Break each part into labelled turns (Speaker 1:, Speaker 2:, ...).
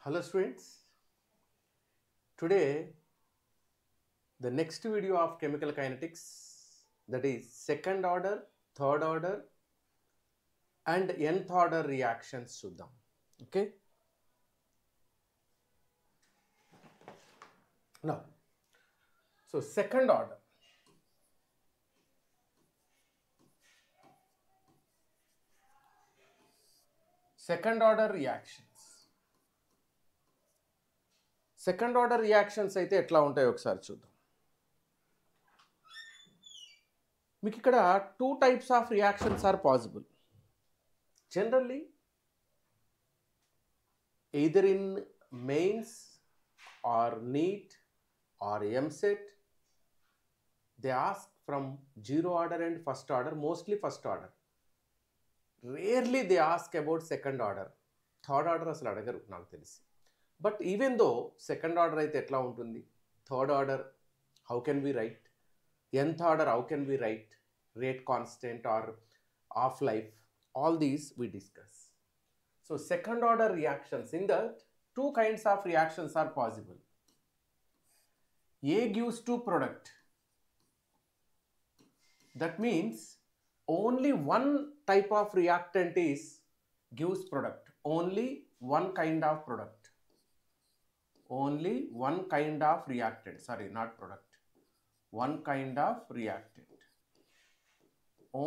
Speaker 1: Hello students, today the next video of chemical kinetics, that is second order, third order and nth order reactions చూద్దాం. Okay, now so second order reactions. Second order reactions అయితే ఎట్లా ఉంటాయో ఒకసారి చూద్దాం. మీకు ఇక్కడ two types of reactions are possible. Generally either in mains or NEET or MSET, they ask from zero order and first order, mostly first order. Rarely they ask about second order. Third order అసలు అడగరు నాకు తెలిసి. But even though second order అయితే ఎట్లా ఉంటుంది, third order how can we write, nth order how can we write, rate constant or half life, all these we discuss. So second order reactions, in that two kinds of reactions are possible. A gives to product. That means only one type of reactant gives product. Only one kind of product. Only one kind of reactant. Sorry, not product. One kind of reactant.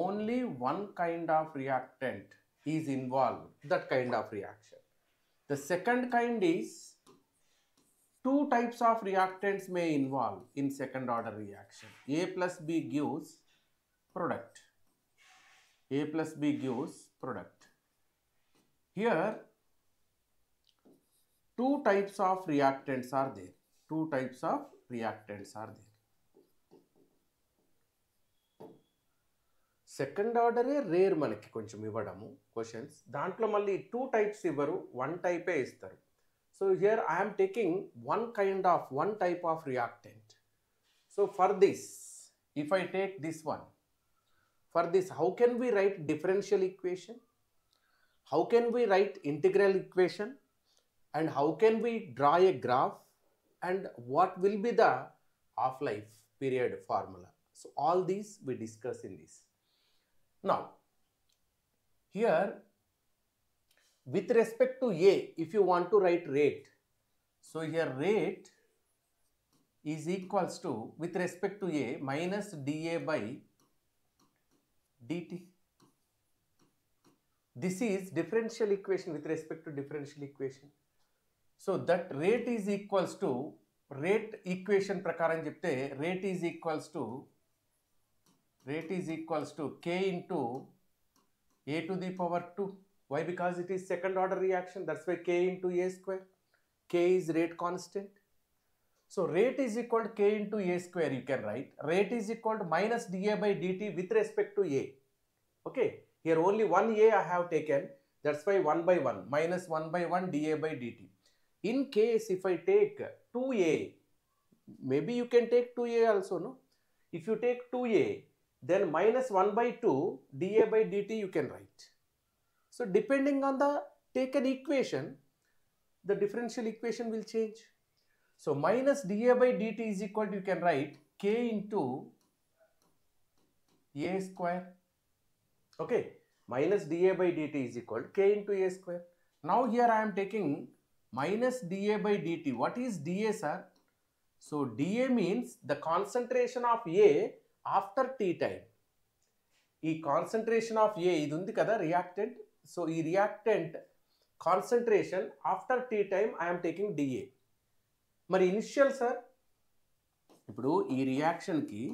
Speaker 1: Only one kind of reactant is involved, that kind of reaction. The second kind is two types of reactants may involve in second order reaction. A plus B gives product. A plus B gives product. Here two types of reactants are there. Two types of reactants are there. Second ఆర్డరే rare మనకి కొంచెం ఇవ్వడము questions, దాంట్లో మళ్ళీ two types ఇవ్వరు, one టైపే ఇస్తారు. So here I'm taking one type of reactant. So for this if I take this one, for this how can we write differential equation, how can we write integral equation, and how can we draw a graph, and what will be the half life period formula. So all these we discuss in this. Now here with respect to A, if you want to write rate, so here rate is equals to, with respect to A, minus dA by dt. This is differential equation with respect to differential equation. So that rate is equals to, rate equation prakaram chepte rate is equals to k into a to the power 2. Why? Because it is second order reaction, that's why k into a square. K is rate constant. So rate is equal to k into a square, you can write. Rate is equal to minus dA by dt with respect to a. Okay, here only one a I have taken, that's why 1 by 1 minus 1 by 1 dA by dt. In case if I take 2a, maybe you can take 2a also, no? If you take 2a, then minus 1 by 2 dA by dt you can write. So depending on the taken equation, the differential equation will change. So minus dA by dt is equal to, you can write k into a square. Okay, minus dA by dt is equal to k into a square. Now here I am taking minus dA by dt. What is dA, sir? So dA means the concentration of A after T time. ఈ concentration of A ఇది ఉంది కదా reactant, so ఈ reactant concentration after tea time I'm taking d A. మరి initial sir, ఇప్పుడు ఈ రియాక్షన్కి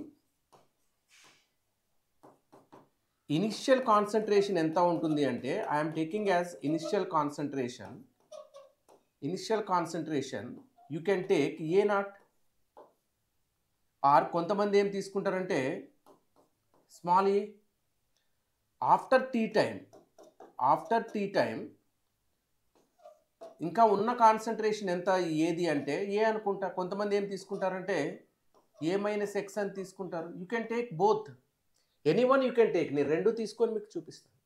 Speaker 1: initial concentration ఎంత ఉంటుంది అంటే, I'm taking as initial concentration you can take A not, or కొంతమంది ఏం తీసుకుంటారంటే small A. After T time ఇంకా ఉన్న కాన్సంట్రేషన్ ఎంత ఏది అంటే ఏ అనుకుంటా. కొంతమంది ఏం తీసుకుంటారంటే ఏ మైనస్ ఎక్స్ అని తీసుకుంటారు. You can take both, any one you can take. నేను రెండు తీసుకొని మీకు చూపిస్తాను.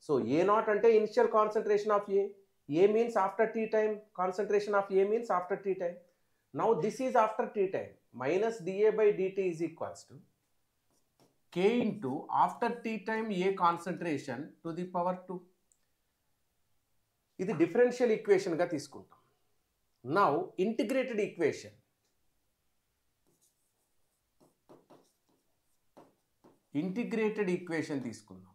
Speaker 1: సో ఏ నాట్ అంటే initial concentration of A, A means after t time, concentration of A means after t time. Now this is after t time. Minus dA by dt is equals to K into after t time A concentration to the power 2. ఇది differential ఈక్వేషన్గా తీసుకుంటాం. Now integrated equation. Integrated equation తీసుకుందాం.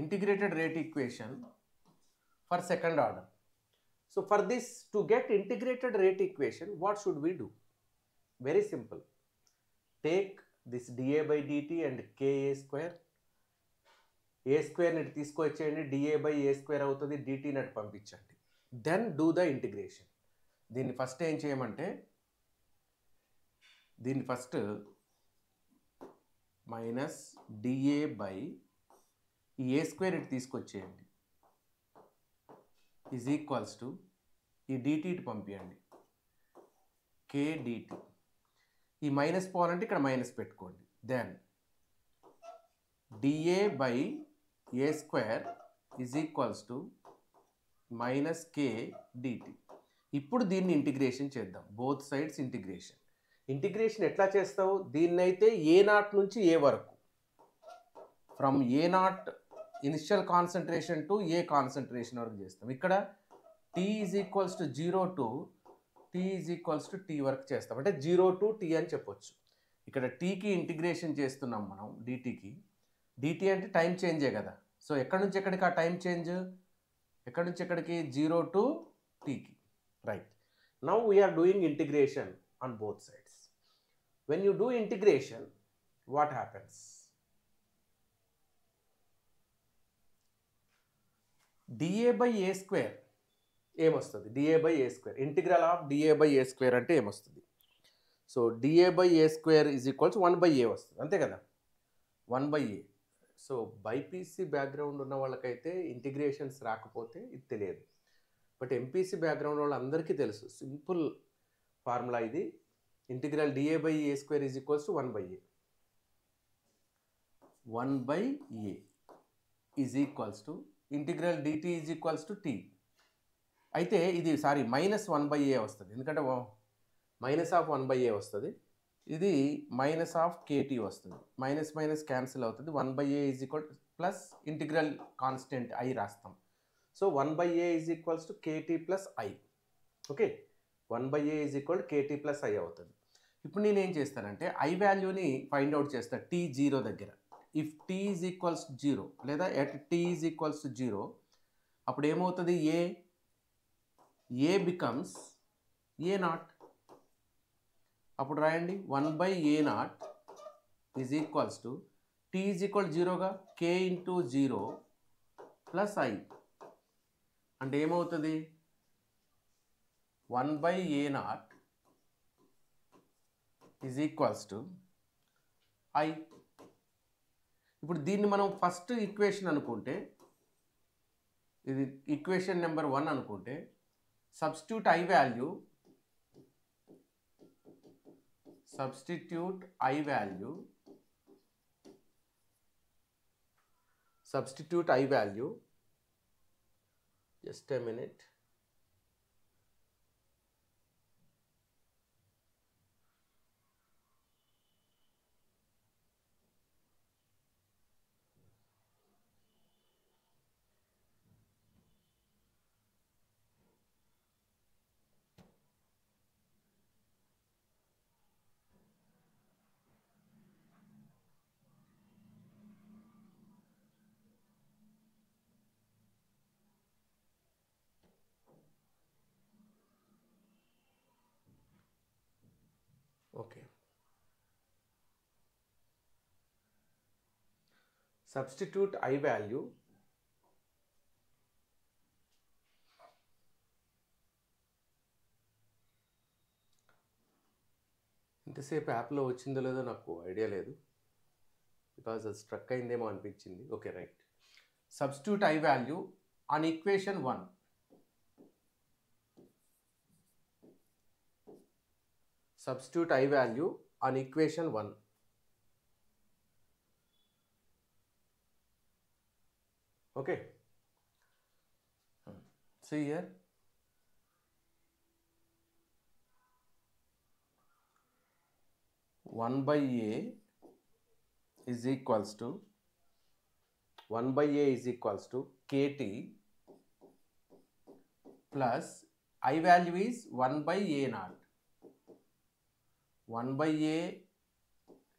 Speaker 1: Integrated rate equation for second order. So for this, to get integrated rate equation, what should we do? Very simple. Take this dA by dt and KA square. A స్క్వేర్ని తీసుకొచ్చేయండి, dA by A square అవుతుంది, dtని అటు పంపించండి. Then do the integration. దీన్ని first ఏం చేయమంటే, దీన్ని ఫస్ట్ మైనస్ dA by ఈ ఏ స్క్వేర్ ఇటు తీసుకొచ్చేయండి ఈజ్ ఈక్వల్స్ టు ఈ dt ఇటు పంపించండి, k dt. ఈ మైనస్ పోవాలంటే ఇక్కడ మైనస్ పెట్టుకోండి. Then dA by A square is equals to minus k dt. ఇప్పుడు దీన్ని ఇంటిగ్రేషన్ చేద్దాం, బోత్ సైడ్స్ ఇంటిగ్రేషన్. ఇంటిగ్రేషన్ ఎట్లా చేస్తావు? దీన్నైతే A0 నుంచి A వరకు, from A0 initial concentration to A concentration వరకు చేస్తాం. ఇక్కడ t is equals to 0 to t is equals to t వరకు చేస్తాం, అంటే 0 టు t అని చెప్పొచ్చు. ఇక్కడ tకి ఇంటిగ్రేషన్ చేస్తున్నాం మనం dtకి. dt అంటే టైం చేంజే కదా. సో ఎక్కడి నుంచి ఎక్కడికి ఆ టైం చేంజ్? ఎక్కడి నుంచి ఎక్కడికి? 0 టు tకి. Right. Now we are doing integration on both sides. When you do integration, what happens? dA by A square ఏమొస్తుంది? dA by A square, integral of dA by A square అంటే ఏమొస్తుంది? So dA by A square is equals 1/A వస్తుంది, అంతే కదా, 1/A. So BiPC background ఉన్న వాళ్ళకైతే integrations రాకపోతే ఇది తెలియదు, బట్ ఎంపీసీ బ్యాక్గ్రౌండ్ వాళ్ళందరికీ తెలుసు. సింపుల్ ఫార్ములా ఇది. Integral dA by A square is equals to 1/A. 1/A is equals to integral dt is equals to t. అయితే ఇది మైనస్ 1/A వస్తుంది, ఎందుకంటే మైనస్ ఆఫ్ 1/A వస్తుంది. ఇది మైనస్ ఆఫ్ KT వస్తుంది. మైనస్ మైనస్ క్యాన్సిల్ అవుతుంది. 1/A is equal plus integral constant I రాస్తాం. So 1/A is equals to KT plus I. Okay, 1/A is equal to KT plus I అవుతుంది. ఇప్పుడు నేను ఏం చేస్తానంటే I వాల్యూని ఫైండ్ అవుట్ చేస్తాను t 0 దగ్గర. ఇఫ్ t ఈజ్ ఈక్వల్స్ 0 లేదా ఎట్ t ఈజ్ ఈక్వల్స్ 0, అప్పుడు ఏమవుతుంది? A becomes A0. అప్పుడు రాయండి 1/A0 is equals to t is equal 0గా k ఇంటూ 0 ప్లస్ I. అంటే ఏమవుతుంది? 1/A0 is equals to I. ఇప్పుడు దీన్ని మనం ఫస్ట్ ఈక్వేషన్ అనుకుంటే, ఇది ఈక్వేషన్ నెంబర్ 1 అనుకుంటే, substitute I value, substitute I value, just a minute. Okay. Substitute I value. ఇంతసేపు యాప్లో వచ్చిందో లేదో నాకు ఐడియా లేదు, బికాజ్ అది స్ట్రక్ అయిందేమో అనిపించింది. Okay, right. Substitute I value on equation 1. Substitute I value on equation 1. Okay. See here, one by A is equals to KT plus I value is 1 by A naught. 1 by A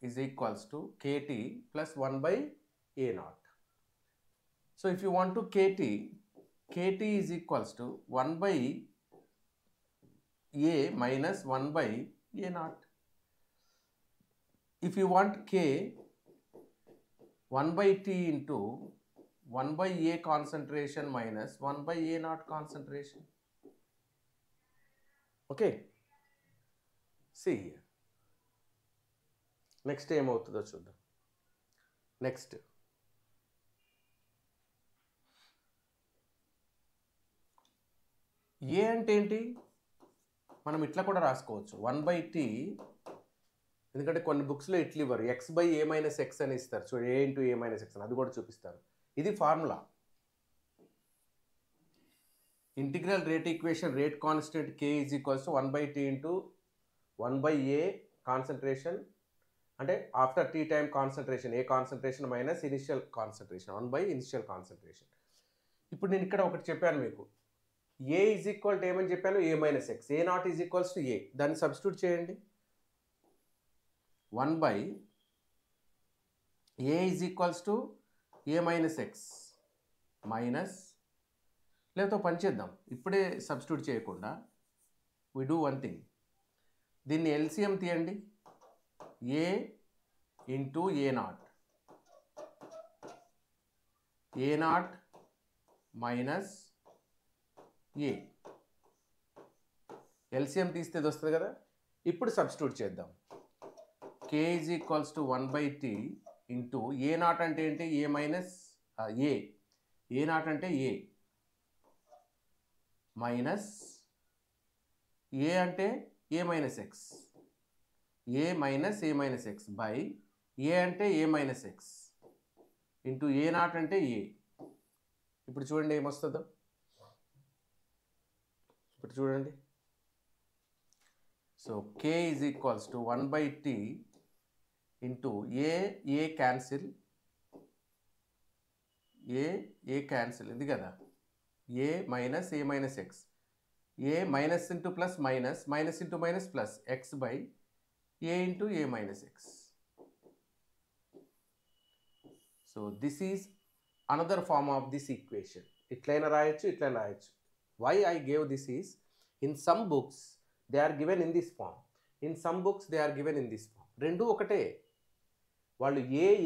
Speaker 1: is equals to KT plus 1 by A naught. So if you want to KT is equals to 1 by A minus 1 by A naught. If you want K, 1 by T into 1 by A concentration minus 1 by A naught concentration. Okay. See here. Next ఏమవుతుందో చూద్దాం. Next ఏ అంటే ఏంటి, మనం ఇట్లా కూడా రాసుకోవచ్చు 1 by T. ఎందుకంటే కొన్ని బుక్స్లో ఇట్లా ఇవ్వరు, X by A minus X అని ఇస్తారు. చూడండి, A into A minus X అని, అది కూడా చూపిస్తారు. ఇది formula. Integral rate equation, rate constant K is equals to 1 by T into 1 by A concentration, అంటే after tea time concentration, A concentration minus initial concentration, 1 by initial concentration. ఇప్పుడు నేను ఇక్కడ ఒకటి చెప్పాను మీకు, ఏ ఈజ్ ఈక్వల్ టు ఏమని చెప్పాను, A minus X. A not is equals to A, దాన్ని సబ్స్టిట్యూట్ చేయండి. 1 by A is equals to A minus X minus, లేకపోతే పని చేద్దాం, ఇప్పుడే సబ్స్టిట్యూట్ చేయకుండా we do one thing, దీన్ని LCM తీయండి. A into A naught, A naught minus A, LCM తీస్తే ఇది వస్తుంది కదా. ఇప్పుడు సబ్స్టిట్యూట్ చేద్దాం. K is equals to 1 by T into A naught అంటే ఏంటి, A minus A, A naught అంటే A minus A అంటే A minus X, A minus A minus X by A అంటే A minus X into A naught అంటే A. ఇప్పుడు చూడండి ఏమొస్తుందో, ఇప్పుడు చూడండి. So K is equals to 1 by T into A cancel, A cancel ఇది కదా, A minus A minus X, A minus into plus minus, minus into minus plus, X by A into A minus X. So this is another form of this equation. ఇట్లైనా రాయొచ్చు, ఇట్లైనా రాయొచ్చు. Why I gave this is, in some books they are given in this form, in some books they are given in this form. రెండు ఒకటే, వాళ్ళు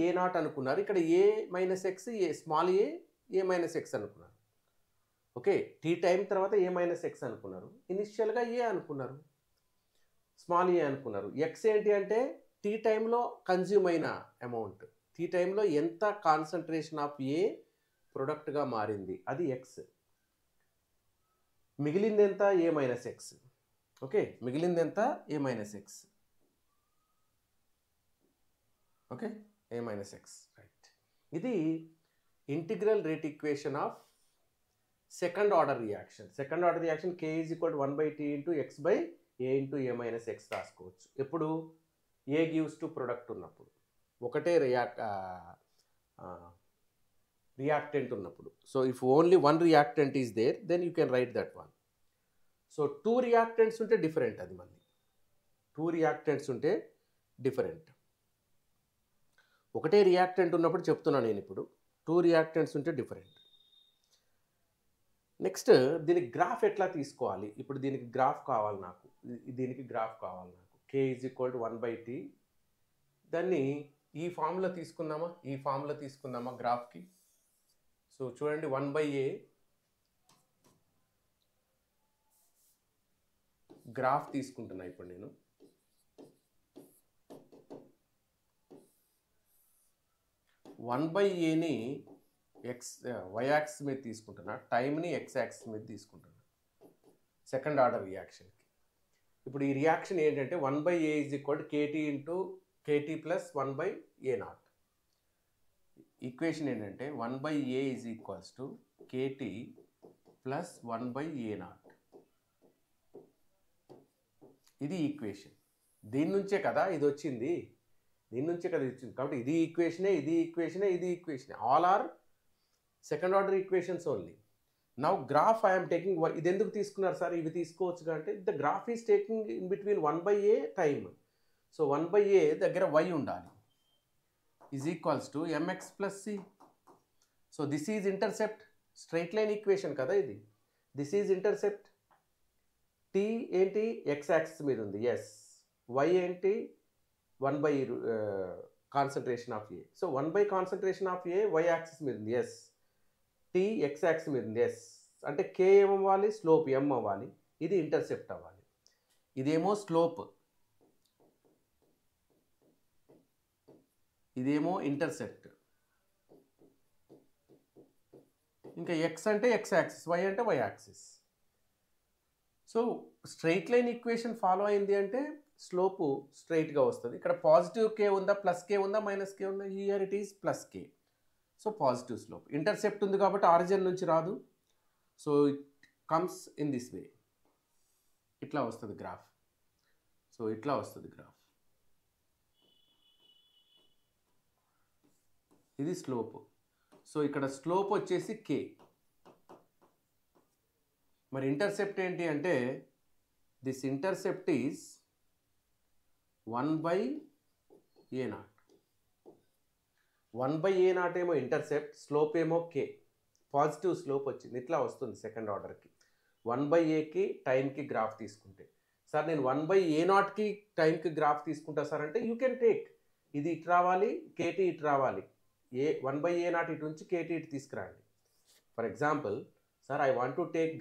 Speaker 1: ఏ not అనుకున్నారు, ఇక్కడ ఏ minus X, small ఏ minus X అనుకున్నారు. Okay, tea time తర్వాత ఏ minus X అనుకున్నారు, ఇనిషియల్గా ఏ అనుకున్నారు, స్మాల్ ఏ అనుకున్నారు. ఎక్స్ ఏంటి అంటే టీ టైంలో కన్జ్యూమ్ అయిన అమౌంట్, టీ టైంలో ఎంత కాన్సన్ట్రేషన్ ఆఫ్ ఏ ప్రొడక్ట్గా మారింది, అది ఎక్స్. మిగిలింది ఎంత, ఏ మైనస్ ఎక్స్. ఓకే, మిగిలింది ఎంత, ఏ మైనస్ ఎక్స్. ఓకే, ఏ మైనస్ ఎక్స్, రైట్. ఇది integral rate equation of second order reaction. Second order reaction K is equal to 1 by T into X by A into A minus X రాసుకోవచ్చు. ఎప్పుడు ఏ gives to product ఉన్నప్పుడు, ఒకటే reactant ఉన్నప్పుడు. So if only one reactant is there, then you can write that one. So 2 reactants ఉంటే different, అది మళ్ళీ 2 reactants ఉంటే different. ఒకటే రియాక్టెంట్ ఉన్నప్పుడు చెప్తున్నాను నేను, ఇప్పుడు 2 రియాక్టెంట్స్ ఉంటే డిఫరెంట్. నెక్స్ట్ దీనికి గ్రాఫ్ ఎట్లా తీసుకోవాలి, ఇప్పుడు దీనికి గ్రాఫ్ కావాలి నాకు, దీనికి గ్రాఫ్ కావాలి నాకు. K is equal to 1 by T, దాన్ని ఈ ఫార్ములా తీసుకుందామా, ఈ ఫార్ములా తీసుకుందామా గ్రాఫ్కి. సో చూడండి, 1 by A గ్రాఫ్ తీసుకుంటున్నా ఇప్పుడు నేను. వన్ బై ఏని వై యాక్సిస్ మీద తీసుకుంటున్నా, టైంని ఎక్స్ యాక్సిస్ మీద తీసుకుంటున్నా సెకండ్ ఆర్డర్ రియాక్షన్కి. ఇప్పుడు ఈ రియాక్షన్ ఏంటంటే 1 by A is equal to KT into KT plus 1 by A not. Equation ఏంటంటే 1 by A is equals to KT plus 1/A0. ఇది ఈక్వేషన్. దీని నుంచే కదా ఇది వచ్చింది, కాబట్టి ఇది ఈక్వేషనే, ఇది ఈక్వేషనే, ఇది ఈక్వేషనే. All are second order equations only. Now graph I'm taking, ఇది ఎందుకు తీసుకున్నారు సార్, ఇవి తీసుకోవచ్చు అంటే the graph is taking in between 1/A time. So 1/A దగ్గర y ఉండాలి, is equals to mx plus c. So this is intercept, straight line equation కదా ఇది. This is intercept. t ఏంటి, x యాక్సిస్ మీద ఉంది, ఎస్. y ఏంటి, 1/, concentration of a. So 1/ concentration of a y axis మీద ఉంది, yes. t x axis మీద ఉంది, ఎస్. అంటే k ఏమవ్వాలి, స్లోప్ m అవ్వాలి, ఇది ఇంటర్సెప్ట్ అవ్వాలి. ఇదేమో స్లోప్, ఇదేమో ఇంటర్సెప్ట్. ఇంకా x అంటే x యాక్సిస్, y అంటే y axis. So straight line equation follow అయింది అంటే స్లోపు స్ట్రైట్గా వస్తుంది. ఇక్కడ పాజిటివ్ k ఉందా, ప్లస్ k ఉందా, మైనస్ k ఉందా, here it is plus k. So positive slope. Intercept ఉంది కాబట్టి ఆరిజిన్ నుంచి రాదు. So it comes in this way, ఇట్లా వస్తుంది గ్రాఫ్. సో ఇట్లా వస్తుంది గ్రాఫ్. ఇది స్లోప్. సో ఇక్కడ స్లోప్ వచ్చేసి k. మరి ఇంటర్సెప్ట్ ఏంటి అంటే this intercept is 1/A0. 1/A0 ఏమో ఇంటర్సెప్ట్, స్లోప్ ఏమో k. పాజిటివ్ స్లోప్ వచ్చింది, ఇట్లా వస్తుంది సెకండ్ ఆర్డర్కి. 1/Aకి టైంకి గ్రాఫ్ తీసుకుంటే, సార్ నేను 1/A0కి టైంకి గ్రాఫ్ తీసుకుంటా సార్ అంటే యూ కెన్ టేక్, ఇది ఇటు రావాలి, KT ఇటు రావాలి, 1/A0 ఇటు నుంచి KT ఇటు తీసుకురండి. For example sir I want to take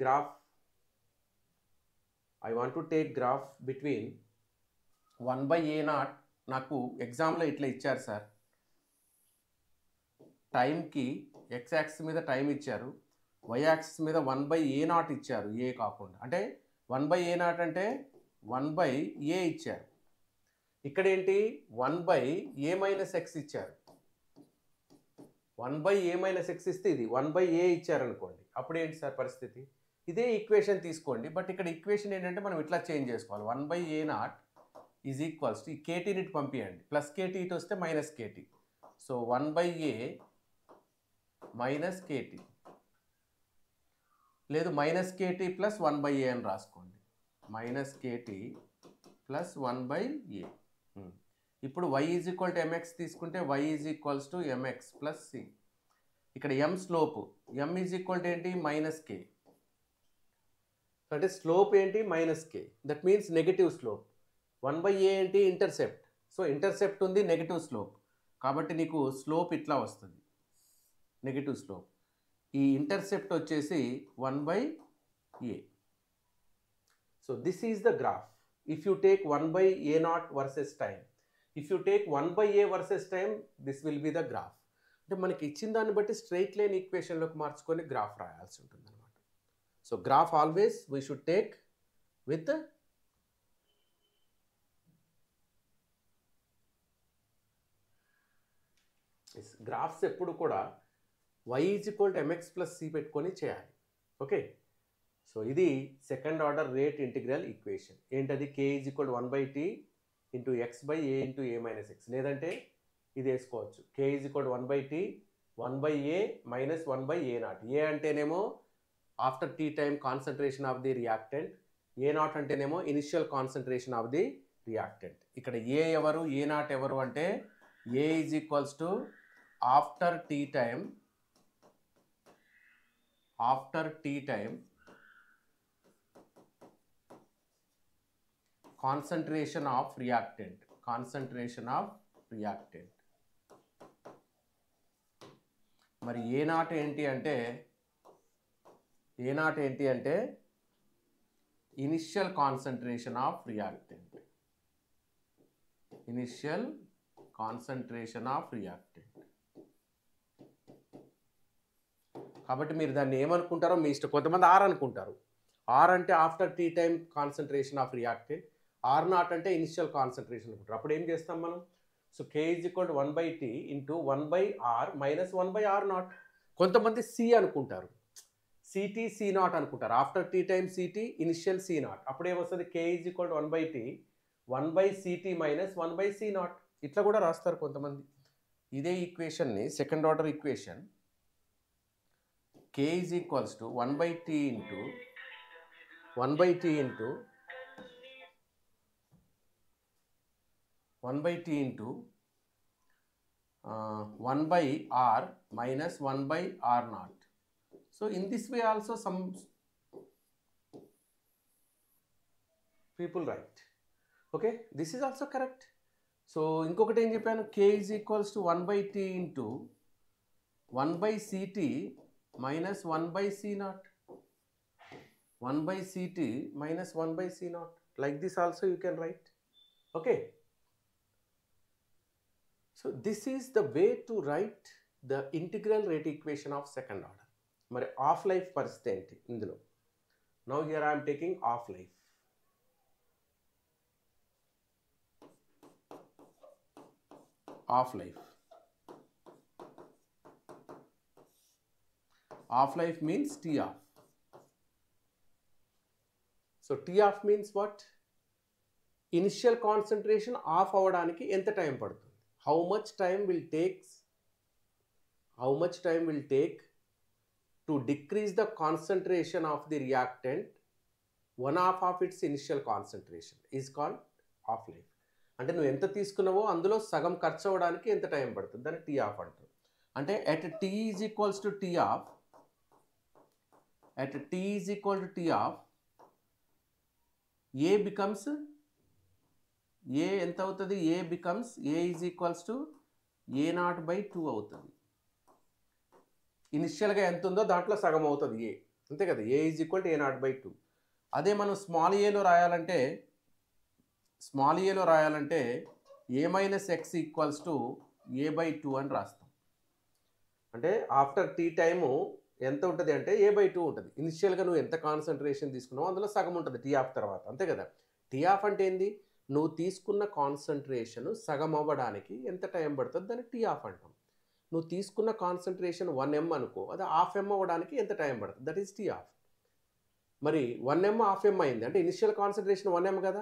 Speaker 1: graph between 1/A0. నాకు ఎగ్జామ్లో ఇట్లా ఇచ్చారు సార్, టైంకి x యాక్సిస్ మీద టైం ఇచ్చారు, y యాక్సిస్ మీద 1/A0 ఇచ్చారు, ఏ కాకుండా. అంటే 1/A0 అంటే 1/A ఇచ్చారు. ఇక్కడ ఏంటి 1/A-x ఇచ్చారు. 1/A-x ఇస్తే ఇది 1/A ఇచ్చారనుకోండి, అప్పుడు ఏంటి సార్ పరిస్థితి, ఇదే ఈక్వేషన్ తీసుకోండి. బట్ ఇక్కడ ఈక్వేషన్ ఏంటంటే మనం ఇట్లా చేంజ్ చేసుకోవాలి. 1/A0 ఈజ్ ఈక్వల్స్ టు ఈ KTని ఇటు పంపించండి, ప్లస్ KT ఇటు వస్తే minus KT. So 1/A minus KT, లేదు మైనస్ KT ప్లస్ 1/A అని రాసుకోండి, మైనస్ KT ప్లస్ 1/A. ఇప్పుడు y is equal to mx తీసుకుంటే y is equals to mx plus c. ఇక్కడ m slope, m is equal to ఏంటి, minus k. అంటే slope ఏంటి, minus k. That means negative slope. 1/A ఏంటి, intercept. So intercept ఉంది, negative slope, కాబట్టి నీకు slope ఇట్లా వస్తుంది, నెగటివ్ స్లోప్. ఈ ఇంటర్సెప్ట్ వచ్చేసి 1/A. So this is the graph. If you take 1/A0 versus time, if you take 1/A versus time, this will be the graph. అంటే మనకి ఇచ్చిన దాన్ని బట్టి స్ట్రైట్ లైన్ ఈక్వేషన్లోకి మార్చుకొని గ్రాఫ్ రాయాల్సి ఉంటుంది అనమాట. So graph always we should take with graphs ఎప్పుడు కూడా y is equal to mx plus c పెట్టుకొని చేయాలి. ఓకే, సో ఇది second order rate integral equation. ఏంటది, k is equal to 1/t into x/a into a-x. లేదంటే ఇది వేసుకోవచ్చు, k is equal to 1/t 1/a minus 1/A0. A అంటేనేమో after tea time concentration of the reactant, A0 అంటేనేమో initial concentration of the reactant. ఇక్కడ ఏ ఎవరు, A0 ఎవరు అంటే a is equals to after tea time concentration of reactant. మరి A0 ఏంటి అంటే initial concentration of reactant. కాబట్టి మీరు దాన్ని ఏమనుకుంటారో మీ ఇష్టం. కొంతమంది R అనుకుంటారు. R అంటే after tea time concentration of reactant, R0 అంటే ఇనిషియల్ కాన్సన్ట్రేషన్ అనుకుంటారు. అప్పుడు ఏం చేస్తాం మనం, so k is equal to 1/t into 1/r minus 1/r0. కొంతమంది C అనుకుంటారు. సిటీ సి నాట్ అనుకుంటారు. After tea time c t initial c naught. అప్పుడు ఏమొస్తుంది? K is equal to 1/t 1/ct minus 1/c naught. ఇట్లా కూడా రాస్తారు కొంతమంది. ఇదే ఈక్వేషన్ని second order equation k is equals to 1/t into 1/t into 1/r minus 1/r naught. So in this way also some people write. Okay, this is also correct. So ఇంకొకటి ఏం చెప్పాను? k is equals to 1/t into 1/ct minus 1/c naught. 1/ct minus 1/c naught. Like this also you can write. Okay. So this is the way to write the integral rate equation of second order. మరి half life పరిస్థితి ఏంటి ఇందులో? Now here I'm taking half life. Half life. Half life means T half. So tea half means what? Initial concentration half అవ్వడానికి ఎంత time పడుతుంది? How much time will take to decrease the concentration of the reactant 1/2 of its initial concentration is called off life. అంటే నువ్వు ఎంత తీసుకున్నావో అందులో సగం ఖర్చు అవ్వడానికి ఎంత టైం పడుతుంది? దాన్ని టీ ఆఫ్ అంటారు. అంటే at t is equals to t off, A becomes A ఎంత అవుతుంది? A becomes A is equals to a0/2 అవుతుంది. ఇనిషియల్గా ఎంత ఉందో దాంట్లో సగం అవుతుంది ఏ, అంతే కదా? ఏ ఈజ్ ఈక్వల్ టు a0/2. అదే మనం స్మాల్ ఏలో రాయాలంటే a minus X equals to a/2 అని రాస్తాం. అంటే ఆఫ్టర్ టీ టైము ఎంత ఉంటుంది అంటే a/2 ఉంటుంది. ఇనిషియల్గా నువ్వు ఎంత కాన్సన్ట్రేషన్ తీసుకున్నావో అందులో సగం ఉంటుంది టీ ఆఫ్ తర్వాత, అంతే కదా? టీ ఆఫ్ అంటే ఏంది? నువ్వు తీసుకున్న కాన్సన్ట్రేషన్ సగం అవ్వడానికి ఎంత టైం పడుతుంది? దాన్ని టీ ఆఫ్ అంటాం. నువ్వు తీసుకున్న కాన్సన్ట్రేషన్ 1m అనుకో, అది 1/2m అవ్వడానికి ఎంత టైం పడుతుంది? That is T of. మరి 1m 1/2m అయింది అంటే ఇనిషియల్ కాన్సన్ట్రేషన్ 1m కదా,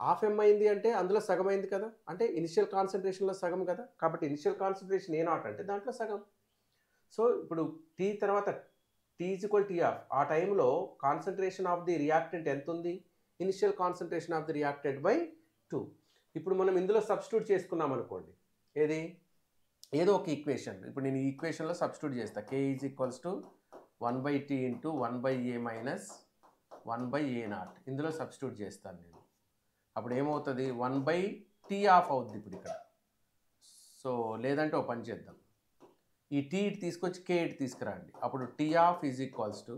Speaker 1: 1/2m అయింది అంటే అందులో సగం అయింది కదా, అంటే ఇనిషియల్ కాన్సన్ట్రేషన్లో సగం కదా. కాబట్టి ఇనిషియల్ కాన్సన్ట్రేషన్ a0 అంటే దాంట్లో సగం. సో ఇప్పుడు టీ తర్వాత T is equal T half, ఆ టైంలో కాన్సన్ట్రేషన్ ఆఫ్ ది రియాక్టెంట్ ఎంత ఉంది? Initial concentration of the reactant by 2. ఇప్పుడు మనం ఇందులో సబ్స్టిట్యూట్ చేసుకున్నాం అనుకోండి, ఏదో ఒక ఈక్వేషన్. ఇప్పుడు నేను ఈ ఈక్వేషన్లో సబ్స్టిట్యూట్ చేస్తాను. k is equals to 1/t into 1/a minus 1/a0 ఇందులో సబ్స్టిట్యూట్ చేస్తాను నేను. అప్పుడు ఏమవుతుంది? 1/t ఆఫ్ అవుతుంది ఇప్పుడు ఇక్కడ. సో లేదంటే ఓ పని చేద్దాం, ఈ టీ ఇటు తీసుకొచ్చి k ఇటు తీసుకురండి. అప్పుడు t of is equals to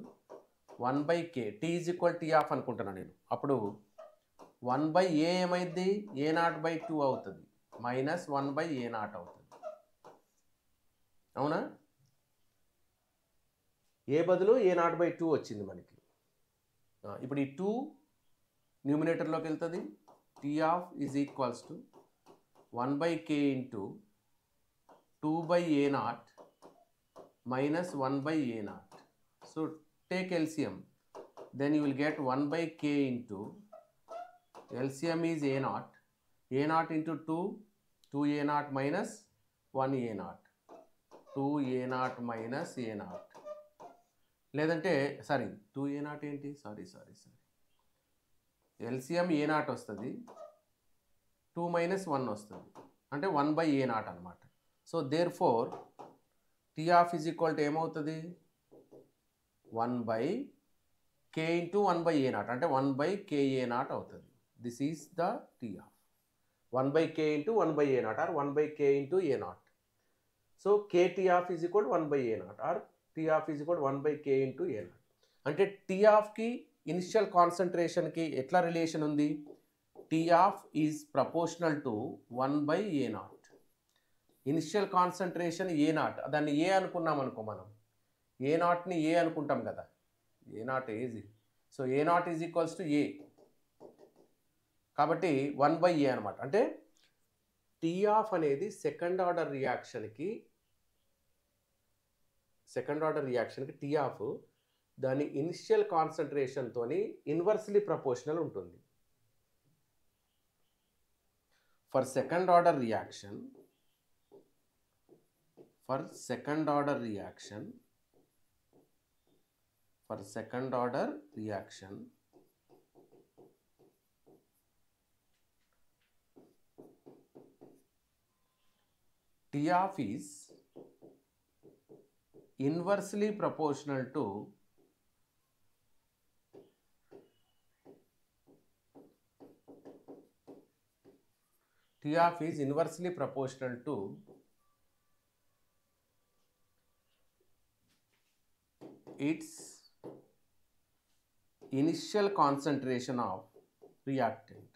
Speaker 1: 1/k. t is equal T of అనుకుంటున్నాను నేను. అప్పుడు 1/a ఏమైంది? a0/2 అవుతుంది మైనస్ 1/a0 అవుతుంది. అవునా? ఏ బదులు a0/2 వచ్చింది మనకి. ఇప్పుడు ఈ 2 న్యూమినేటర్లోకి వెళ్తుంది. T of is equals to 1/k into 2/a0 minus 1/a0. So take LCM, then you will get 1/k into LCM is a0, a0 into 2, 2a0 minus 1a0, 2a0 minus a0. లేదంటే sorry 2a0 ఏంటి? Sorry LCM a0 వస్తుంది, 2 minus 1 వస్తుంది, అంటే 1/a0 అనమాట. So therefore t of is equal to ఏమవుతుంది? 1/k into 1/a0 అంటే 1/ka0 అవుతుంది. This is the t half. 1/k into 1/a0 or 1/k into a0. So kt half is equal 1/a0 or t of is equal 1/k into a0. అంటే t ఆఫ్కి initial కాన్సన్ట్రేషన్కి ఎట్లా relation ఉంది? T of is proportional to 1/a0. Initial concentration a0, దాన్ని ఏ అనుకున్నాం అనుకో, మనం a0ని ఏ అనుకుంటాం కదా, a0 easy. So a0 is equals to A, కాబట్టి 1/a అనమాట. అంటే టీ ఆఫ్ అనేది సెకండ్ ఆర్డర్ రియాక్షన్కి టీ ఆఫ్ దాని ఇనిషియల్ కాన్సన్ట్రేషన్తోని ఇన్వర్స్లీ ప్రపోర్షనల్ ఉంటుంది. For second order reaction T of is inversely proportional to its initial concentration of reactant.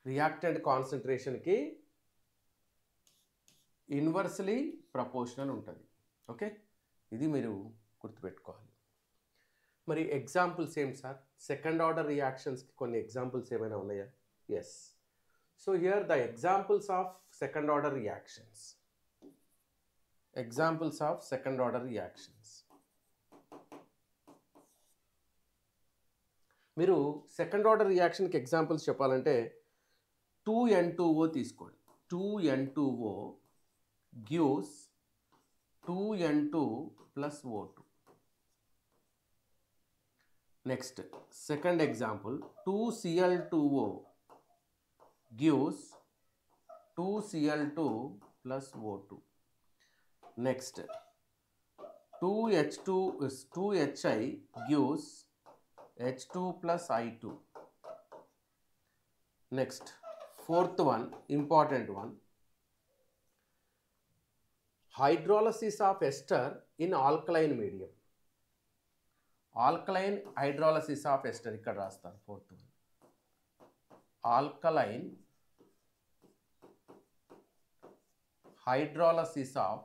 Speaker 1: Reactant కాన్సన్ట్రేషన్కి inversely proportional ఉంటుంది. ఓకే, ఇది మీరు గుర్తుపెట్టుకోవాలి. మరి ఎగ్జాంపుల్స్ ఏంటి సార్? సెకండ్ ఆర్డర్ రియాక్షన్స్కి కొన్ని ఎగ్జాంపుల్స్ ఏమైనా ఉన్నాయా? Yes. So here the examples of second order reactions. మీరు సెకండ్ ఆర్డర్ రియాక్షన్కి ఎగ్జాంపుల్స్ చెప్పాలంటే 2N2O తీసుకోండి. 2N2O gives 2N2 plus O2. Next second example 2Cl2O gives 2Cl2 plus O2. Next 2HI gives H2 plus I2. Next, fourth one, important one, hydrolysis of ester in alkaline medium. Alkaline hydrolysis of ester ఇక్కడ రాస్తాను. fourth one, alkaline hydrolysis of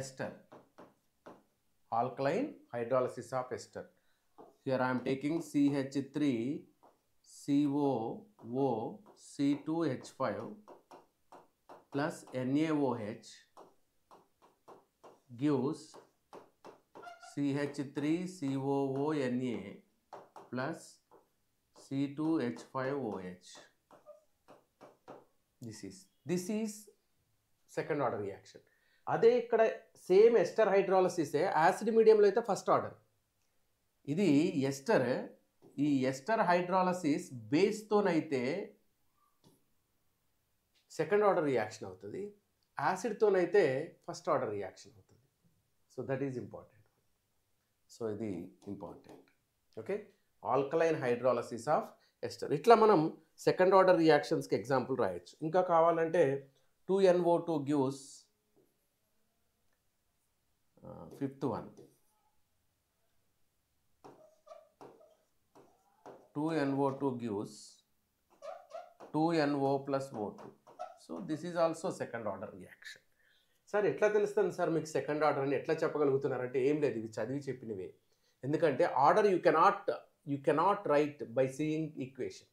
Speaker 1: ester. Alkaline hydrolysis of ester. Here I am taking CH3COO C2H5 plus NaOH gives CH3COO Na plus C2H5OH. This is second order reaction. అదే ఇక్కడ same ester హైడ్రాలసిసే acid మీడియంలో అయితే first order. ఇది ఈ ester hydrolysis బేస్తోనైతే second order reaction అవుతుంది, యాసిడ్తోనైతే first order reaction అవుతుంది. So that is important. So ఇది important. Okay, alkaline hydrolysis of ester. ఇట్లా మనం సెకండ్ ఆర్డర్ రియాక్షన్స్కి ఎగ్జాంపుల్ రాయొచ్చు. ఇంకా కావాలంటే 2NO2 gives fifth one, 2NO2 gives 2NO plus O2. So this is also second order reaction. Sir ఎట్లా తెలుస్తుంది sir మీకు second order అని ఎట్లా చెప్పగలుగుతున్నారంటే ఏం లేదు, ఇవి చదివి చెప్పినవే. ఎందుకంటే order you cannot write by seeing equation.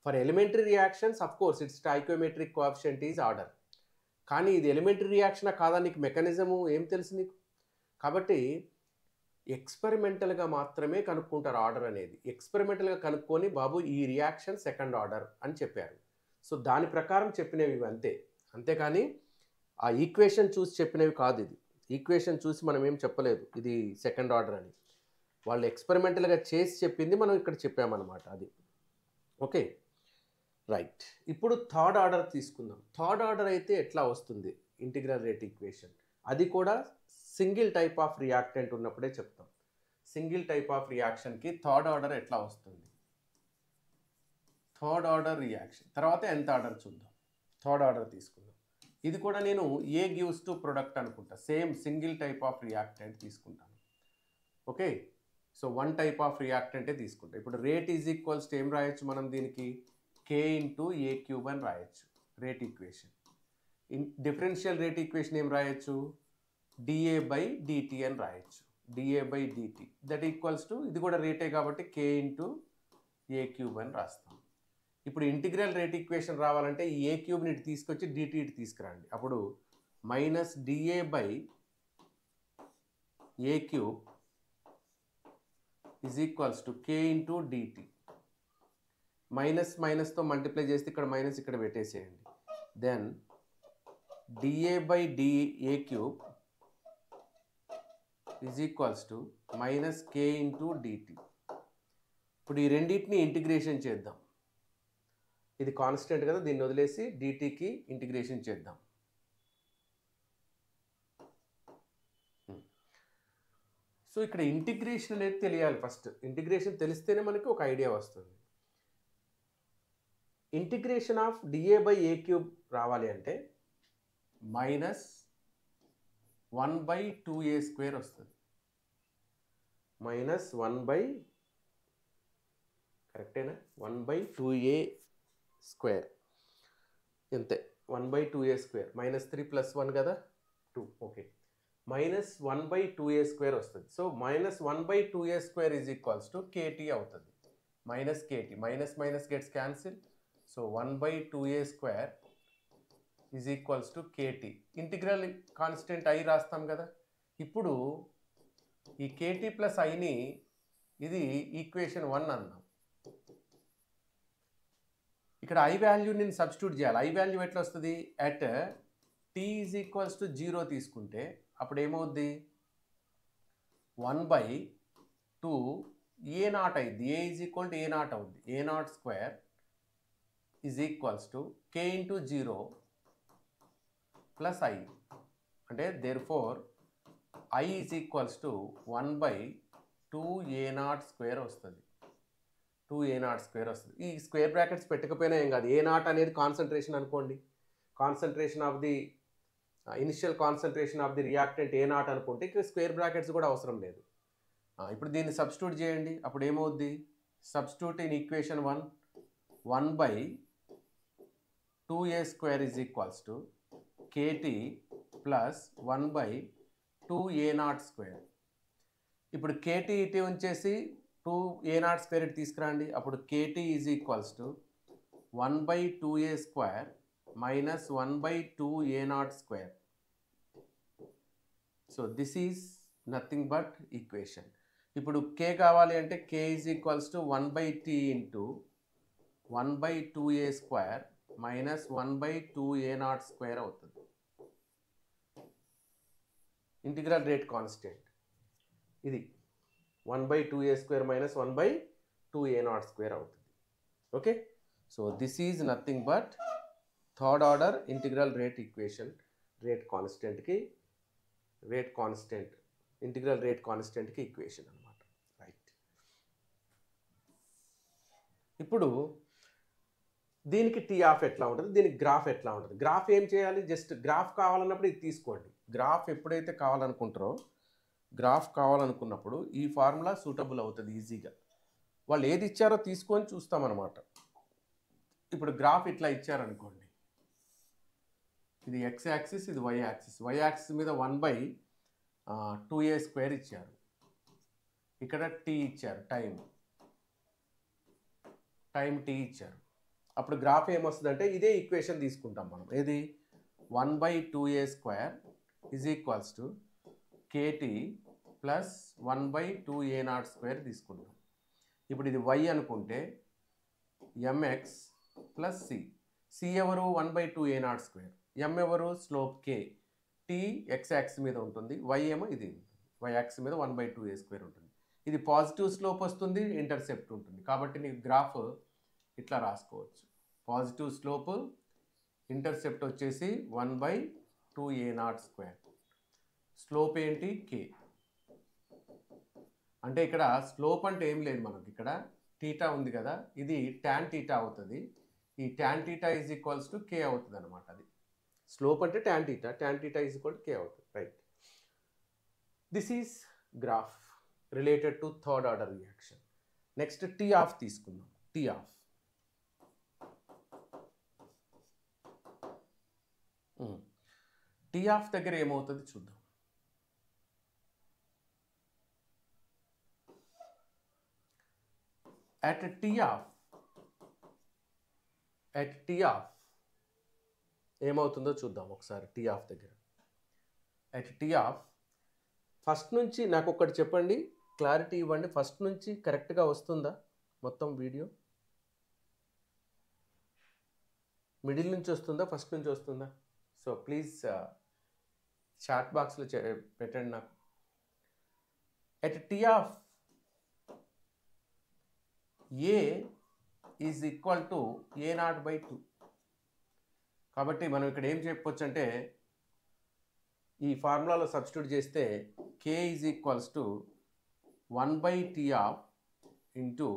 Speaker 1: For elementary reactions of course it's stoichiometric coefficient is order. కానీ ఇది ఎలిమెంటరీ రియాక్షనా కాదా నీకు మెకానిజము ఏం తెలుసు నీకు? కాబట్టి ఎక్స్పెరిమెంటల్గా మాత్రమే కనుక్కుంటారు ఆర్డర్ అనేది. ఎక్స్పెరిమెంటల్గా కనుక్కొని బాబు ఈ రియాక్షన్ సెకండ్ ఆర్డర్ అని చెప్పారు. సో దాని ప్రకారం చెప్పినవి ఇవి అంతే. అంతేకాని ఆ ఈక్వేషన్ చూసి చెప్పినవి కాదు. ఇది ఈక్వేషన్ చూసి మనం ఏం చెప్పలేదు ఇది సెకండ్ ఆర్డర్ అని. వాళ్ళు ఎక్స్పెరిమెంటల్గా చేసి చెప్పింది మనం ఇక్కడ చెప్పామన్నమాట. అది ఓకే, రైట్. ఇప్పుడు థర్డ్ ఆర్డర్ తీసుకుందాం. థర్డ్ ఆర్డర్ అయితే ఎట్లా వస్తుంది ఇంటిగ్రల్ రేట్ ఈక్వేషన్? అది కూడా సింగిల్ టైప్ ఆఫ్ రియాక్టెంట్ ఉన్నప్పుడే చెప్తాం. సింగిల్ టైప్ ఆఫ్ రియాక్షన్కి థర్డ్ ఆర్డర్ ఎట్లా వస్తుంది? థర్డ్ ఆర్డర్ రియాక్షన్ తర్వాత ఎంత ఆర్డర్ చూద్దాం. థర్డ్ ఆర్డర్ తీసుకుందాం. ఇది కూడా నేను ఏ గివ్స్ టు ప్రొడక్ట్ అనుకుంటా. Same single type of reactant తీసుకుంటాను. Okay, so one type of రియాక్టెంటే తీసుకుంటాం. ఇప్పుడు రేట్ ఈజ్ ఈక్వల్స్ టు ఏం రాయొచ్చు మనం దీనికి? K/A³ అని రాయొచ్చు rate equation. Differential rate equation ఏం రాయొచ్చు? dA/dt అని రాయొచ్చు. dA by dt that equals to, ఇది కూడా రేటే కాబట్టి k ఇంటూ ఏ క్యూబ్ అని రాస్తాం. ఇప్పుడు ఇంటిగ్రల్ రేట్ ఈక్వేషన్ రావాలంటే ఈ ఏ క్యూబ్ని ఇటు తీసుకొచ్చి dt ఇటు తీసుకురండి. అప్పుడు minus dA by A cube is equals to k into dt. Minus మైనస్తో మల్టిప్లై చేస్తే ఇక్కడ మైనస్ ఇక్కడ పెట్టేసేయండి. Then dA by dA cube is equals to minus k into dt. ఇప్పుడు ఈ రెండింటిని ఇంటిగ్రేషన్ చేద్దాం. ఇది కాన్స్టెంట్ కదా, దీన్ని వదిలేసి dtకి ఇంటిగ్రేషన్ చేద్దాం. సో ఇక్కడ ఇంటిగ్రేషన్ అనేది తెలియాలి. ఫస్ట్ ఇంటిగ్రేషన్ తెలిస్తేనే మనకి ఒక ఐడియా వస్తుంది. Integration of dA by A cube రావాలి అంటే మైనస్ 1/2a స్క్వేర్ వస్తుంది. మైనస్ 1/, కరెక్టేనా, 1/2a స్క్వేర్ అంతే. 1/2a స్క్వేర్ మైనస్ 3 ప్లస్ 1 కదా 2. ఓకే, మైనస్ 1/2a స్క్వేర్ వస్తుంది. So minus 1/2a square is equals to kt అవుతుంది. Minus kt, minus minus gets cancel. So 1/2a square is equals to kt. Integral constant i రాస్తాం కదా. ఇప్పుడు ఈ kt plus ఐని ఇది equation 1 అన్నాం. ఇక్కడ I value నేను సబ్స్టిట్యూట్ చేయాలి. ఐ వాల్యూ ఎట్లా వస్తుంది? At t is equals to 0 తీసుకుంటే అప్పుడు ఏమవుద్ది? 1/2 a0 అయింది. a is equal to a0 అవుద్ది. a0 square is equals to k into 0 plus i. అంటే దేర్ ఫోర్ i is equals to 1/2a0 square వస్తుంది. 2a0 స్క్వేర్ వస్తుంది. ఈ స్క్వేర్ బ్రాకెట్స్ పెట్టకపోయినా ఏం కాదు. a0 అనేది కాన్సన్ట్రేషన్ అనుకోండి. Concentration of the initial concentration of the reactant a0 అనుకుంటే ఇక్కడ స్క్వేర్ బ్రాకెట్స్ కూడా అవసరం లేదు. ఇప్పుడు దీన్ని సబ్స్టిట్యూట్ చేయండి. అప్పుడు ఏమవుద్ది? Substitute in equation 1, 1/2a square is equals to kt plus 1/2a0 square. ఇప్పుడు kt ఇటు ఉంచేసి 2a0 స్క్వేర్ ఇటు తీసుకురండి. అప్పుడు kt is equals to 1/2a square minus 1/2a0 square. So this is nothing but equation. ఇప్పుడు k కావాలి అంటే k is equals to 1/t into 1/2a square minus 1/2a0 square అవుతుంది. ఇంటిగ్రల్ రేట్ కాన్స్టెంట్ ఇది 1/2a square minus 1/2a0 square అవుతుంది. Okay, so this is nothing but third order integral rate equation. Rate కాన్స్టెంట్కి integral rate కాన్స్టెంట్కి equation అనమాట. Right, ఇప్పుడు దీనికి tea of ఎట్లా ఉంటుంది, దీనికి గ్రాఫ్ ఎట్లా ఉంటుంది? గ్రాఫ్ ఏం చేయాలి? జస్ట్ గ్రాఫ్ కావాలన్నప్పుడు ఇది తీసుకోండి. గ్రాఫ్ ఎప్పుడైతే కావాలనుకున్నప్పుడు ఈ ఫార్ములా సూటబుల్ అవుతుంది ఈజీగా. వాళ్ళు ఏది ఇచ్చారో తీసుకొని చూస్తామన్నమాట. ఇప్పుడు గ్రాఫ్ ఇట్లా ఇచ్చారనుకోండి, ఇది x యాక్సిస్, ఇది y యాక్సిస్. y యాక్సిస్ మీద 1/2a స్క్వేర్ ఇచ్చారు. ఇక్కడ t ఇచ్చారు, టైం t ఇచ్చారు. అప్పుడు గ్రాఫ్ ఏమొస్తుందంటే ఇదే ఈక్వేషన్ తీసుకుంటాం మనం. ఏది? 1/2a square is equals to kt plus 1/2a0 square తీసుకుంటాం. ఇప్పుడు ఇది y అనుకుంటే mx ప్లస్ c. c ఎవరు? 1/2a0 square. m ఎవరు? Slope k. t x axis మీద ఉంటుంది, y ఏమో ఇది y యాక్సిస్ మీద 1/2a స్క్వేర్ ఉంటుంది. ఇది పాజిటివ్ స్లోప్ వస్తుంది, ఇంటర్సెప్ట్ ఉంటుంది. కాబట్టి నీకు గ్రాఫ్ ఇట్లా రాసుకోవచ్చు. పాజిటివ్ స్లోప్, ఇంటర్సెప్ట్ వచ్చేసి 1/2a0 స్క్వేర్. స్లోప్ ఏంటి? k. అంటే ఇక్కడ స్లోప్ అంటే ఏం లేదు మనకి, ఇక్కడ టీటా ఉంది కదా, ఇది ట్యాన్ టీటా అవుతుంది. ఈ tan theta is equals to k అవుతుంది అనమాట. అది స్లోప్ అంటే tan theta is equal to k అవుతుంది. Right, this is graph related to third order reaction. Next T half తీసుకుందాం. టీ ఆఫ్ దగ్గర ఏమవుతుంది చూద్దాం. at t of ఏమవుతుందో చూద్దాం ఒకసారి t of దగ్గర. at t of ఫస్ట్ నుంచి నాకు ఒకటి చెప్పండి, క్లారిటీ ఇవ్వండి. ఫస్ట్ నుంచి కరెక్ట్గా వస్తుందా మొత్తం వీడియో? మిడిల్ నుంచి వస్తుందా, ఫస్ట్ నుంచి వస్తుందా? సో ప్లీజ్ చాట్ బాక్స్లో పెట్టండి నాకు. at t of a is equal to a0/2. కాబట్టి మనం ఇక్కడ ఏం చెప్పొచ్చు అంటే ఈ ఫార్ములాలో సబ్స్టిట్యూట్ చేస్తే k is equals to 1/t of into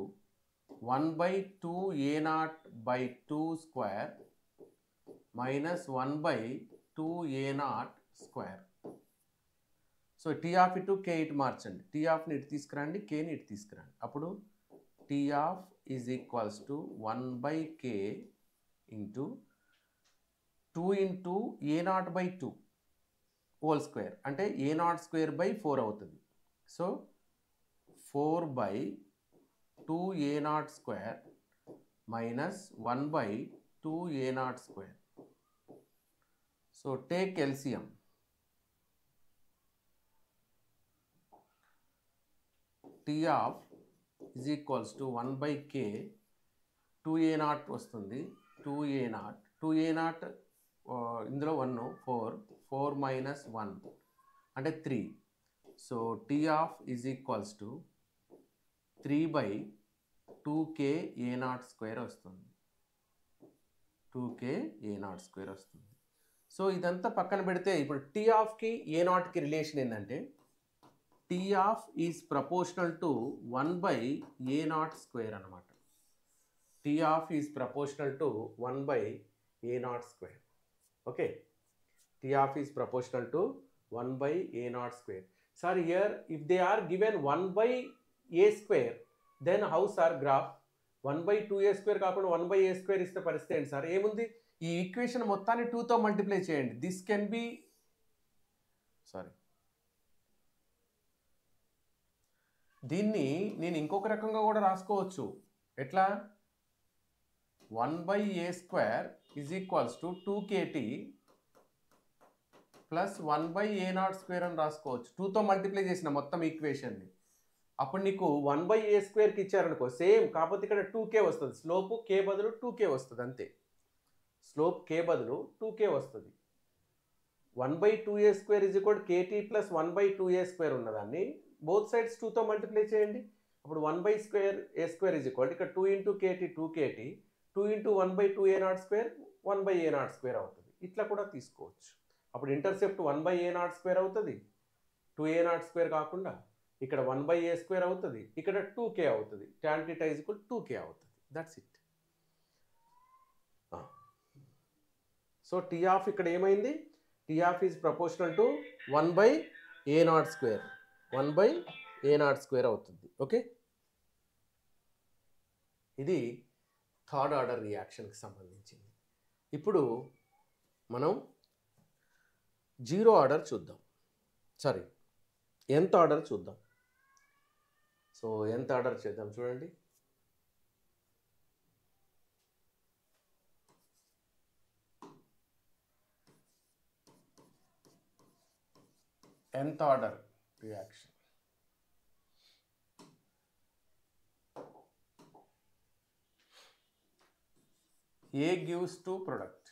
Speaker 1: 1/2a0/2 square minus 1/2a0 square. So tea of ఇటు కే ఇటు మార్చండి. టీ ఆఫ్ని ఇటు తీసుకురండి, కేని ఇటు తీసుకురండి. అప్పుడు t of is equals to 1/k into 2 into a0/2 whole square అంటే a0 స్క్వేర్ బై 4 అవుతుంది. So 4/2a0 square minus 1/2a0 square. So take LCM. T of is equals to 1/k 2a0 వస్తుంది. 2a0 ఇందులో 1 4 minus 1 అంటే 3. So tea of is equals to 3/2k a0 square వస్తుంది. 2k a0 square వస్తుంది. So ఇదంతా పక్కన పెడితే ఇప్పుడు t ఆఫ్కి a0కి రిలేషన్ ఏంటంటే t of is proportional to 1/a0 square అనమాట. T of is proportional to 1/a0 square. Okay, t of is proportional to 1/a0 square. Sir here if they are given 1/a square then how sir graph 1/2a square కాకుండా 1/a square ఇస్తే పరిస్థితి ఏంటి sir? ఏముంది, ఈ equation మొత్తాన్ని 2తో multiply చేయండి. This can be దీన్ని నేను ఇంకొక రకంగా కూడా రాసుకోవచ్చు. ఎట్లా? 1/a square is equals to 2kt plus 1/a0 square అని రాసుకోవచ్చు. 2తో మల్టిప్లై చేసిన మొత్తం ఈక్వేషన్ని. అప్పుడు నీకు 1/a స్క్వేర్కి ఇచ్చారనుకో సేమ్, కాకపోతే ఇక్కడ 2k వస్తుంది. స్లోపు k బదులు 2k వస్తుంది అంతే. స్లోప్ k బదులు 2k వస్తుంది. 1/2a square is equal kt plus 1/2a square ఉన్నదాన్ని బోత్ సైడ్స్ 2తో మల్టిప్లై చేయండి. అప్పుడు 1/a స్క్వేర్ ఈజ్ ఈక్వల్ ఇక్కడ 2 into kt 2kt 2 into 1/2a0 square 1/a0 square అవుతుంది. ఇట్లా కూడా తీసుకోవచ్చు. అప్పుడు ఇంటర్సెప్ట్ 1/a0 స్క్వేర్ అవుతుంది, 2a0 స్క్వేర్ కాకుండా ఇక్కడ 1/a స్క్వేర్ అవుతుంది, ఇక్కడ 2k అవుతుంది. tan θ ఈజ్ ఈక్వల్ 2k అవుతుంది. That's it. So tea half ఇక్కడ ఏమైంది? T of is proportional to 1/a0 square 1/a0 square అవుతుంది. ఓకే, ఇది థర్డ్ ఆర్డర్ రియాక్షన్కి సంబంధించింది. ఇప్పుడు మనం జీరో ఆర్డర్ చూద్దాం. సారీ, nth ఆర్డర్ చూద్దాం. సో nth ఆర్డర్ చేద్దాం. చూడండి, nth order reaction. A gives to product.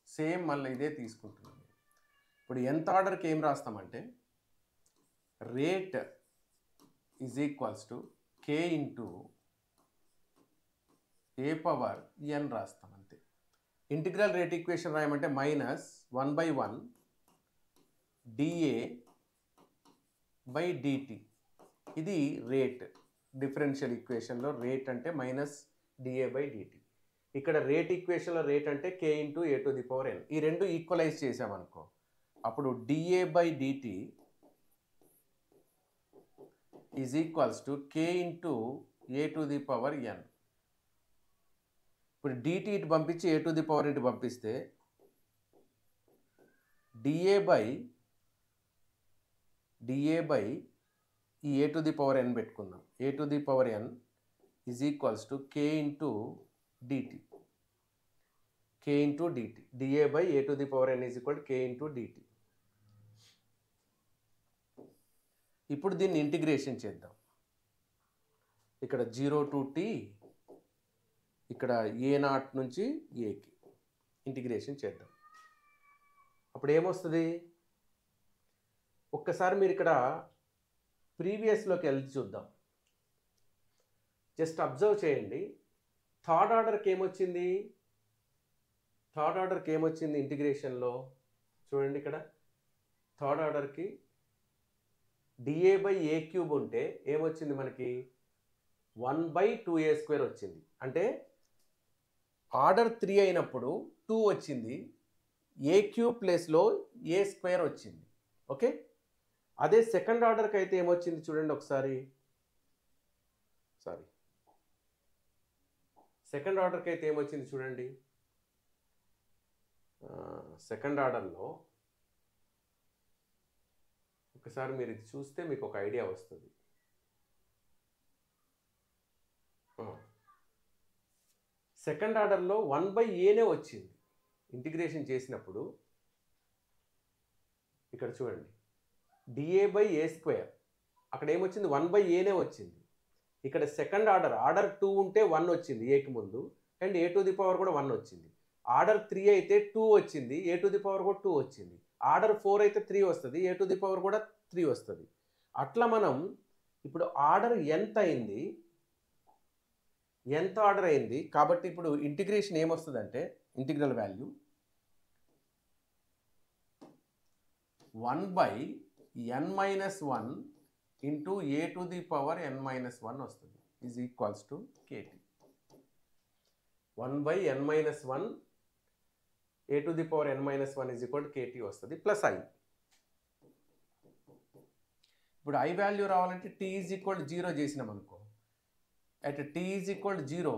Speaker 1: Same మళ్ళీ ఇదే తీసుకుంటున్నాం. ఇప్పుడు nth ఆర్డర్కి ఏం రాస్తామంటే rate is equals to k into a⁻n రాస్తాం అంతే. Integral rate equation రాయమంటే minus 1/1 dA/dt. ఇది రేట్ డిఫరెన్షియల్ ఈక్వేషన్లో రేట్ అంటే మైనస్ dA/dt. ఇక్కడ రేట్ ఈక్వేషన్లో రేట్ అంటే k ఇంటూ a⁻n. ఈ రెండు ఈక్వలైజ్ చేసామనుకో అప్పుడు dA/dt is equals to k into a⁻n. ఇప్పుడు dt ఇటు పంపించి a⁻n ఇటు పంపిస్తే dA ఈ a⁻n పెట్టుకుందాం. a⁻n is equals to k into dt. k into dt. dA by a to the power n is equal to k into dt. ఇప్పుడు దీన్ని integration చేద్దాం. ఇక్కడ 0 టు t, ఇక్కడ a0 నుంచి aకి ఇంటిగ్రేషన్ చేద్దాం. అప్పుడు ఏమొస్తుంది? ఒక్కసారి మీరు ఇక్కడ ప్రీవియస్లోకి వెళ్ళి చూద్దాం. జస్ట్ అబ్జర్వ్ చేయండి. థర్డ్ ఆర్డర్కి ఏమొచ్చింది? ఇంటిగ్రేషన్లో చూడండి. ఇక్కడ థర్డ్ ఆర్డర్కి dA బై a క్యూబ్ ఉంటే ఏమొచ్చింది మనకి? 1/2a² వచ్చింది. అంటే ఆర్డర్ 3 అయినప్పుడు 2 వచ్చింది, a క్యూబ్ ప్లేస్లో a² వచ్చింది. ఓకే, అదే సెకండ్ ఆర్డర్కి అయితే ఏమొచ్చింది చూడండి ఒకసారి. సెకండ్ ఆర్డర్కి అయితే ఏమొచ్చింది చూడండి. సెకండ్ ఆర్డర్లో ఒకసారి మీరు ఇది చూస్తే మీకు ఒక ఐడియా వస్తుంది. సెకండ్ ఆర్డర్లో 1/aనే వచ్చింది ఇంటిగ్రేషన్ చేసినప్పుడు. ఇక్కడ చూడండి, dA బై a². అక్కడ ఏమొచ్చింది? 1/aనే వచ్చింది. ఇక్కడ సెకండ్ ఆర్డర్ 2 ఉంటే 1 వచ్చింది ఏకి ముందు, and a to the power కూడా 1 వచ్చింది. ఆర్డర్ 3 అయితే 2 వచ్చింది, a టు ది పవర్ కూడా 2 వచ్చింది. ఆర్డర్ 4 అయితే 3 వస్తుంది, a టు ది పవర్ కూడా 3 వస్తుంది. అట్లా మనం ఇప్పుడు ఆర్డర్ ఎంత అయింది? ఆర్డర్ అయింది. కాబట్టి ఇప్పుడు ఇంటిగ్రేషన్ ఏమొస్తుందంటే, integral value 1/n-1 into a to the power n-1 వస్తుంది. Is equals to kt. 1/n-1 a to the power n-1 is equal to kt వస్తుంది, ప్లస్ i. ఇప్పుడు i వాల్యూ రావాలంటే t ఈజ్ ఈక్వల్ 0 చేసినాం అనుకో. At t is equal 0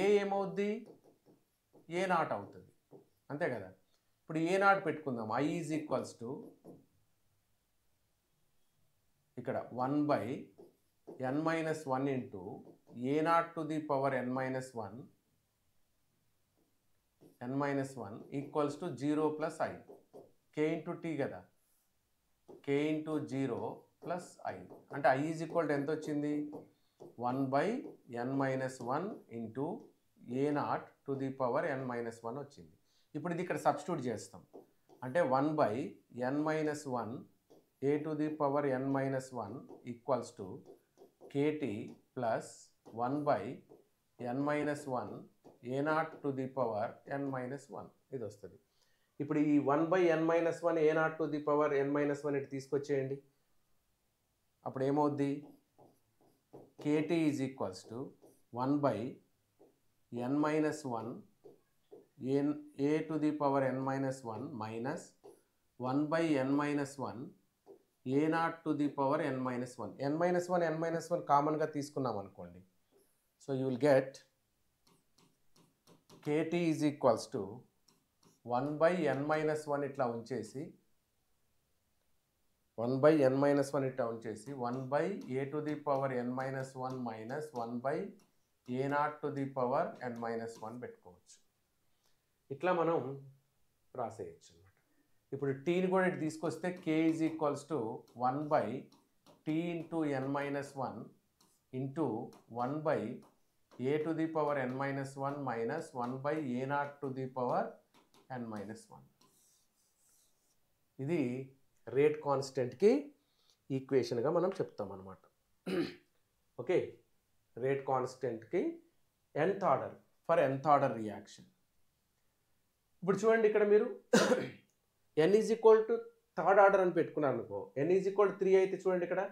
Speaker 1: a ఏమవుద్ది? a0 అవుతుంది, అంతే కదా. ఇప్పుడు a0 పెట్టుకుందాం. i ఈజ్ ఈక్వల్స్ టు ఇక్కడ 1/n-1 into a0 to the power n-1 equals to 0 plus i. k into t కదా, k ఇంటూ 0 ప్లస్ i. అంటే i ఈజ్ ఈక్వల్ టు ఎంత వచ్చింది? 1/n-1 into a0 to the power n-1 వచ్చింది. ఇప్పుడు ఇది ఇక్కడ substitute చేస్తాం. అంటే 1/n-1 a to the power n-1 equals to kt plus 1/n-1 a0 to the power n-1 ఇది వస్తుంది. ఇప్పుడు ఈ 1/n-1 a0 to the power n-1 ఇటు తీసుకొచ్చేయండి. అప్పుడు ఏమవుద్ది? kt is equals to 1/n-1 a to the power n-1 minus 1/n-1 a0 to the power n-1. n-1 కామన్గా తీసుకున్నాం అనుకోండి. So you will get kt is equals to 1/n-1 ఇట్లా ఉంచేసి 1/a to the power n-1 minus 1/a0 to the power n-1 పెట్టుకోవచ్చు. ఇట్లా మనం రాసేయచ్చు అనమాట. ఇప్పుడు టీని కూడా ఇటు తీసుకొస్తే k is equals to 1/t into n-1 into 1/a to the power n-1 minus 1/a0 to the power n-1. ఇది రేట్ కాన్స్టెంట్కి ఈక్వేషన్గా మనం చెప్తాం అన్నమాట. ఓకే, రేట్ కాన్స్టెంట్కి nth order for nth order reaction. ఇప్పుడు చూడండి, ఇక్కడ మీరు n is equal to third order అని పెట్టుకున్నారు అనుకో. n ఈజ్ ఈక్వల్ టు 3 అయితే చూడండి, ఇక్కడ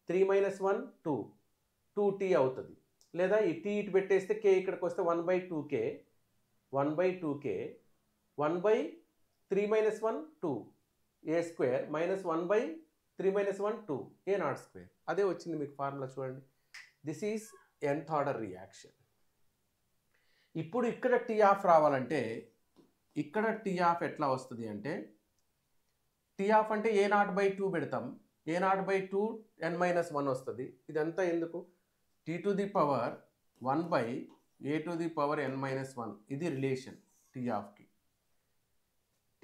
Speaker 1: 3 - 1 2t అవుతుంది. లేదా ఈ t ఇటు పెట్టేస్తే k ఇక్కడికి వస్తే 1/2k 1/3 - 1 2 a² మైనస్ 1/3 - 1 2 a02. అదే వచ్చింది మీకు ఫార్ములా చూడండి. This is nth order reaction. ఇప్పుడు ఇక్కడ టీ ఆఫ్ రావాలంటే ఇక్కడ టీ ఆఫ్ ఎట్లా వస్తుంది అంటే, టీ ఆఫ్ అంటే a0/2 పెడతాం. a0/2 n-1 వస్తుంది. ఇదంతా ఎందుకు? T to the power 1 by A to the power n minus 1 ఇది రిలేషన్ T of కి.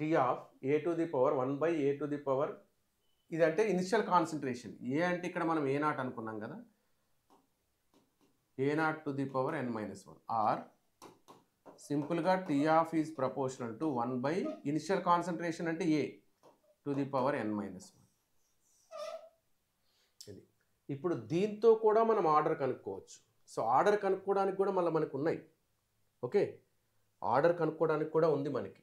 Speaker 1: T of A to the power 1 by A to the power ఇదంటే ఇనిషియల్ కాన్సన్ట్రేషన్. ఏ అంటే ఇక్కడ మనం ఏ నాట్ అనుకున్నాం కదా, A naught to the power n minus 1 or సింపుల్గా T of is proportional to 1 by initial concentration అంటే A to the power n minus 1. ఇది ఇప్పుడు దీంతో కూడా మనం ఆర్డర్ కనుక్కోవచ్చు. సో ఆర్డర్ కనుక్కోవడానికి కూడా మళ్ళీ మనకు ఉన్నాయి. ఓకే, ఆర్డర్ కనుక్కోవడానికి కూడా ఉంది మనకి.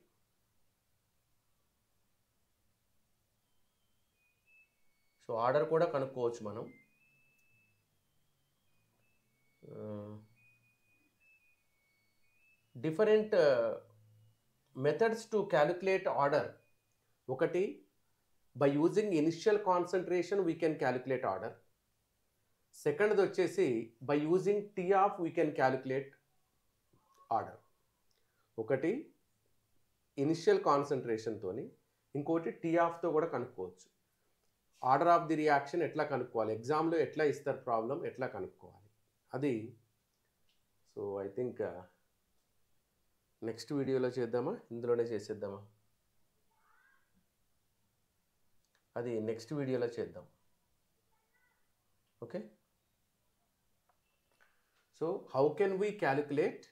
Speaker 1: సో ఆర్డర్ కూడా కనుక్కోవచ్చు మనం. Different methods to calculate order. ఒకటి, by using initial concentration we can calculate order. సెకండ్ది వచ్చేసి by using t half we can calculate order. ఒకటి ఇనిషియల్ కాన్సన్ట్రేషన్తోని, ఇంకోటి టీ ఆఫ్తో కూడా కనుక్కోవచ్చు. ఆర్డర్ ఆఫ్ ది రియాక్షన్ ఎట్లా కనుక్కోవాలి, ఎగ్జామ్లో ఎట్లా ఇస్తారు ప్రాబ్లం, ఎట్లా కనుక్కోవాలి అది. సో ఐ థింక్ నెక్స్ట్ వీడియోలో చేద్దామా, ఇందులోనే చేసేద్దామా, అది నెక్స్ట్ వీడియోలో చేద్దాం. Okay, so how can we calculate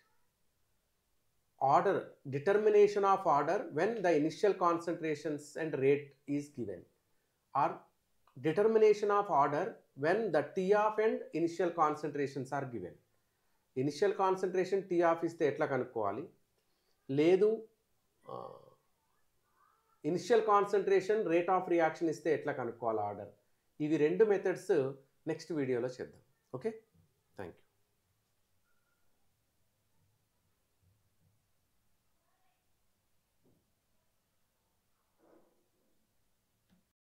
Speaker 1: order, determination of order when the initial concentrations and rate is given, or determination of order when the T of and initial concentrations are given. Initial concentration T of ఇస్తే ఎట్లా కనుక్కోవాలి, లేదు initial concentration rate of reaction ఇస్తే ఎట్లా కనుక్కోవాలి order. ఇవి రెండు methods next వీడియోలో చేద్దాం. Okay, thank you.